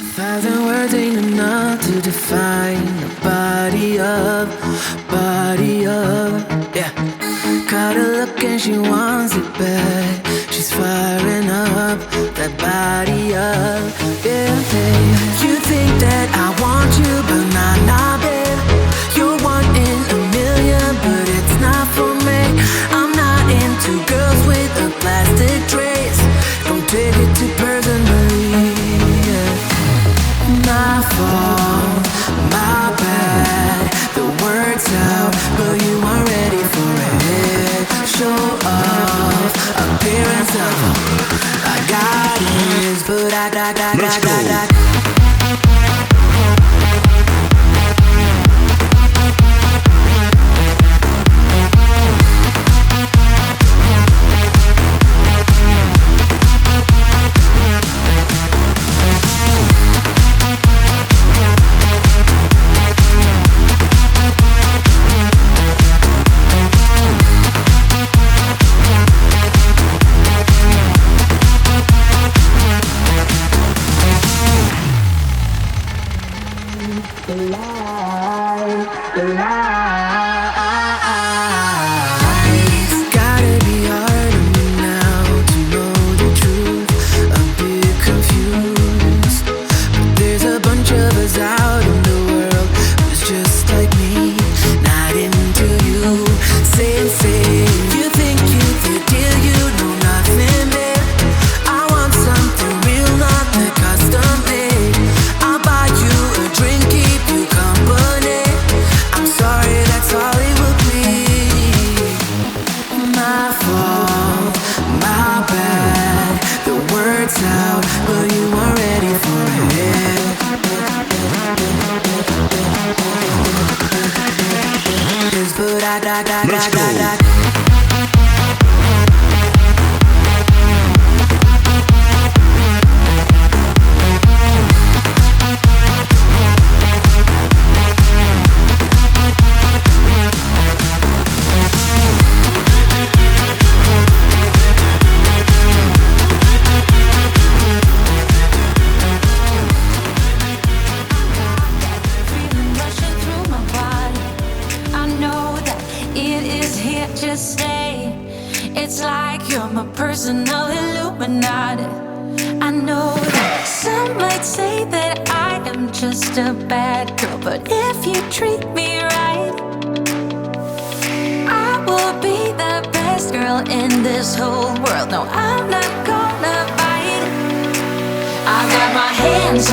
Thousand words ain't enough to define the body of, yeah. Caught her look and she wants it back. She's firing up that body up, yeah, babe. You think that I want you, but nah, babe. You're one in a million, but it's not for me. I'm not into girls with a plastic trace. Don't take it too personally, yeah. My fault, my bad. The word's out, but you aren't ready for it. Show off, appearance of I got this, but I got.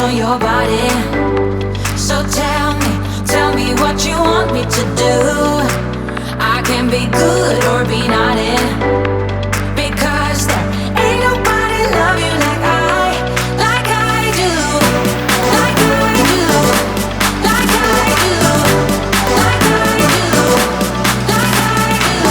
On your body, so tell me what you want me to do. I can be good or be naughty, because there ain't nobody love you like I do, like I do, like I do, like I do, like I do, like I do.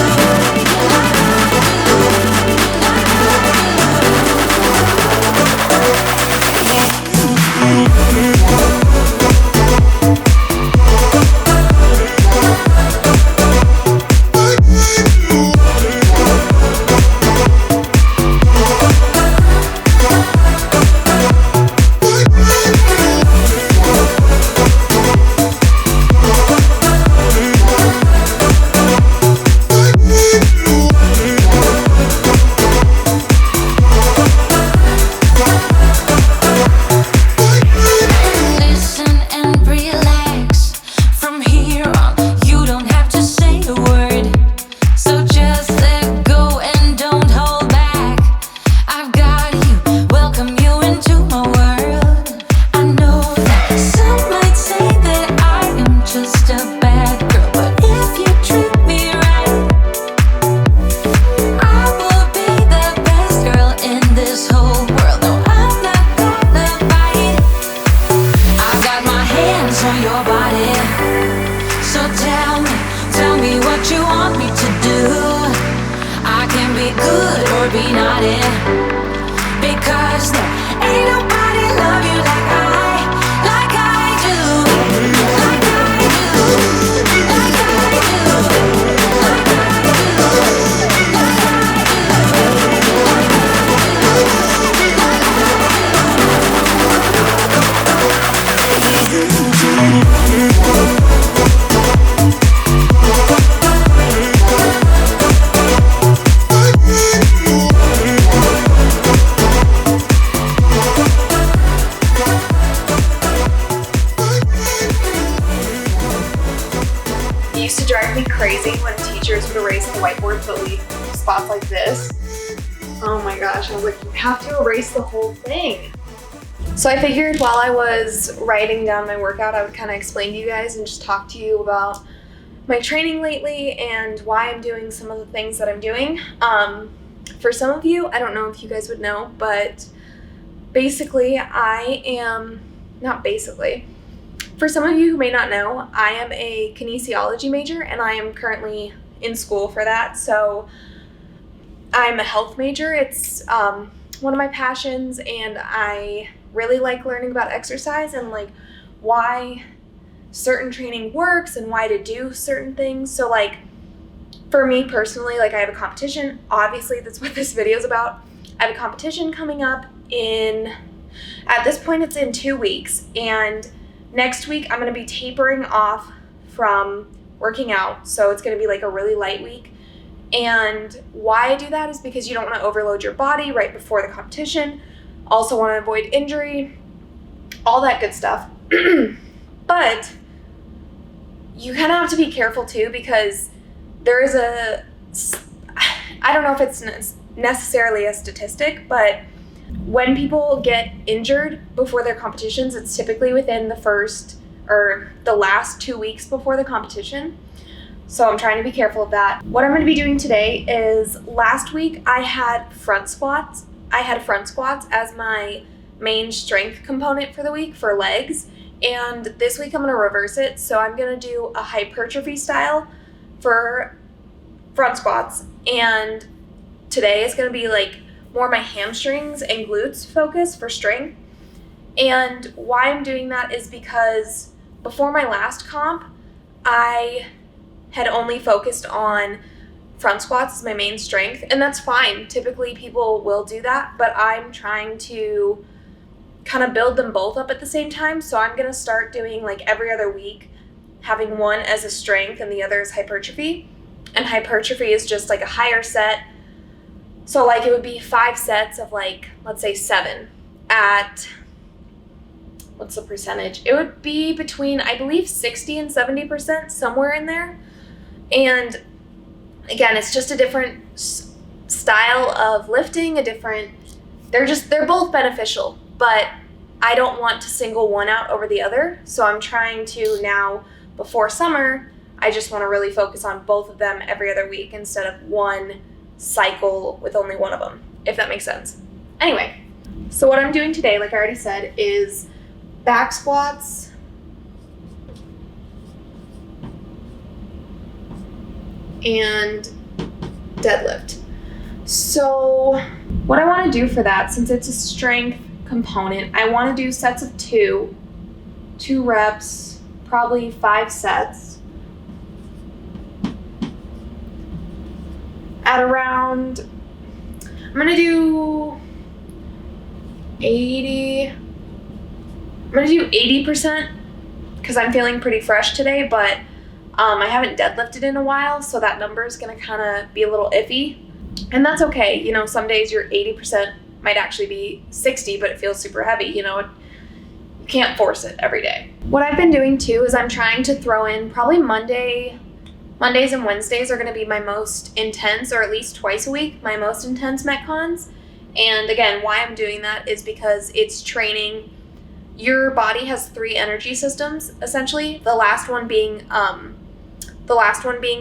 crazy when teachers would erase the whiteboard but leave spots like this. Oh my gosh, I was like, you have to erase the whole thing. So I figured while I was writing down my workout, I would kind of explain to you guys and just talk to you about my training lately and why I'm doing some of the things that I'm doing. For some of you, I don't know if you guys would know, but basically for some of you who may not know, I am a kinesiology major and I am currently in school for that. So I'm a health major. It's one of my passions, and I really like learning about exercise and like why certain training works and why to do certain things. So like for me personally, like I have a competition. Obviously, that's what this video is about. I have a competition coming up at this point it's in 2 weeks, and next week I'm going to be tapering off from working out. So it's going to be like a really light week. And why I do that is because you don't want to overload your body right before the competition. Also want to avoid injury, all that good stuff. But you kind of have to be careful too, because there is I don't know if it's necessarily a statistic, but when people get injured before their competitions, it's typically within the last 2 weeks before the competition. So I'm trying to be careful of that. What I'm going to be doing today is, last week I had front squats. I had front squats as my main strength component for the week for legs. And this week I'm going to reverse it. So I'm going to do a hypertrophy style for front squats. And today is going to be like more my hamstrings and glutes focus for strength. And why I'm doing that is because before my last comp, I had only focused on front squats as my main strength, and that's fine. Typically people will do that, but I'm trying to kind of build them both up at the same time. So I'm going to start doing like every other week, having one as a strength and the other as hypertrophy. And hypertrophy is just like a higher set. So like it would be 5 sets of like, let's say 7 at, what's the percentage? It would be between, I believe, 60 and 70%, somewhere in there. And again, it's just a different style of lifting, they're both beneficial, but I don't want to single one out over the other. So I'm trying to now, before summer, I just want to really focus on both of them every other week instead of one cycle with only one of them, if that makes sense. Anyway, so what I'm doing today, like I already said, is back squats, and deadlift. So what I want to do for that, since it's a strength component, I want to do sets of 2 reps, probably 5 sets at around, I'm going to do 80% because I'm feeling pretty fresh today, but I haven't deadlifted in a while, so that number is going to kind of be a little iffy. And that's okay. You know, some days your 80% might actually be 60, but it feels super heavy. You know, you can't force it every day. What I've been doing too is I'm trying to throw in probably Mondays and Wednesdays are going to be my most intense, or at least twice a week, my most intense Metcons. And again, why I'm doing that is because it's training. Your body has 3 energy systems, essentially. The last one being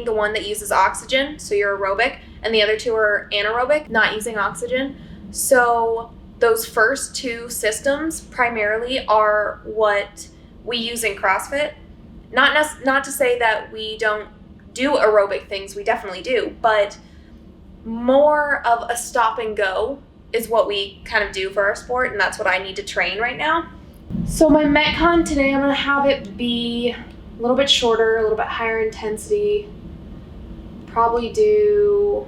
the one that uses oxygen, so you're aerobic, and the other 2 are anaerobic, not using oxygen. So those first 2 systems primarily are what we use in CrossFit. Not to say that we don't do aerobic things, we definitely do, but more of a stop and go is what we kind of do for our sport, and that's what I need to train right now. So my Metcon today, I'm going to have it be a little bit shorter, a little bit higher intensity. Probably do,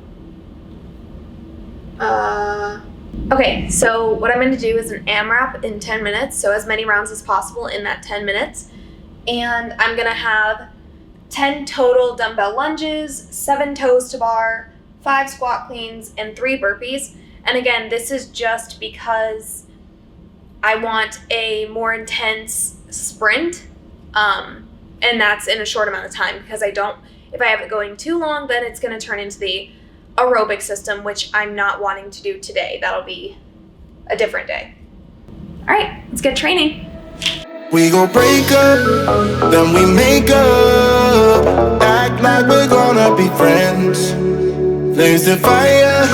okay, so what I'm going to do is an AMRAP in 10 minutes, so as many rounds as possible in that 10 minutes. And I'm going to have 10 total dumbbell lunges, 7 toes to bar, 5 squat cleans, and 3 burpees. And again, this is just because I want a more intense sprint, and that's in a short amount of time, because If I have it going too long, then it's going to turn into the aerobic system, which I'm not wanting to do today. That'll be a different day. All right, let's get training. We gon' break up, then we make up. Act like we're gonna be friends. Blaze the fire,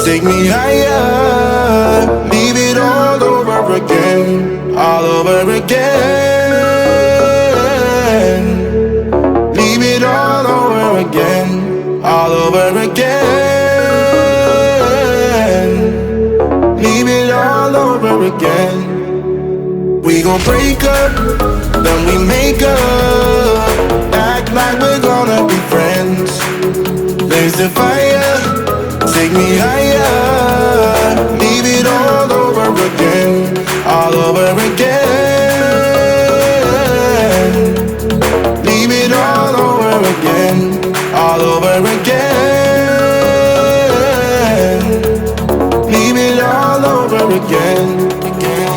take me higher. Leave it all over again, all over again. Leave it all over again, all over again. Leave it all over again. We gon' break up, then we make up. Act like we're gonna be friends. Blaze the fire, take me higher. Leave it all over again, all over again. Leave it all over again, all over again. Leave it all over again, again.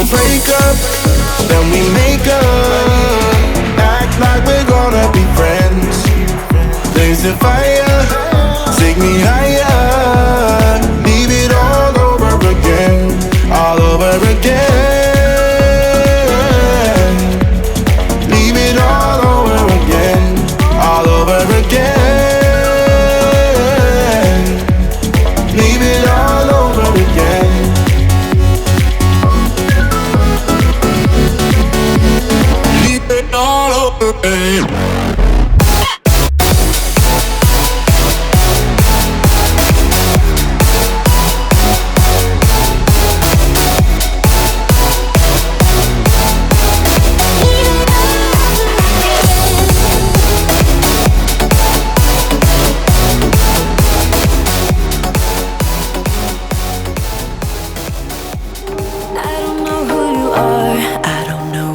Break up, then we make up. Act like we're gonna be friends. Blaze the fire, take me higher. Leave it all over again, all over again. Leave it all over again, all over again. Leave it all over again. All over again.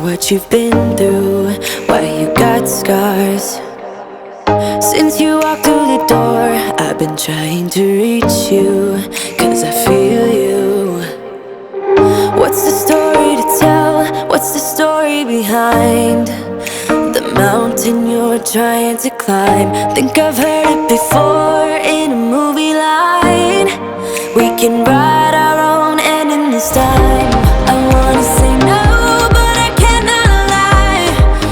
What you've been through, why you got scars. Since you walked through the door, I've been trying to reach you, 'cause I feel you. What's the story to tell? What's the story behind the mountain you're trying to climb? Think I've heard it before.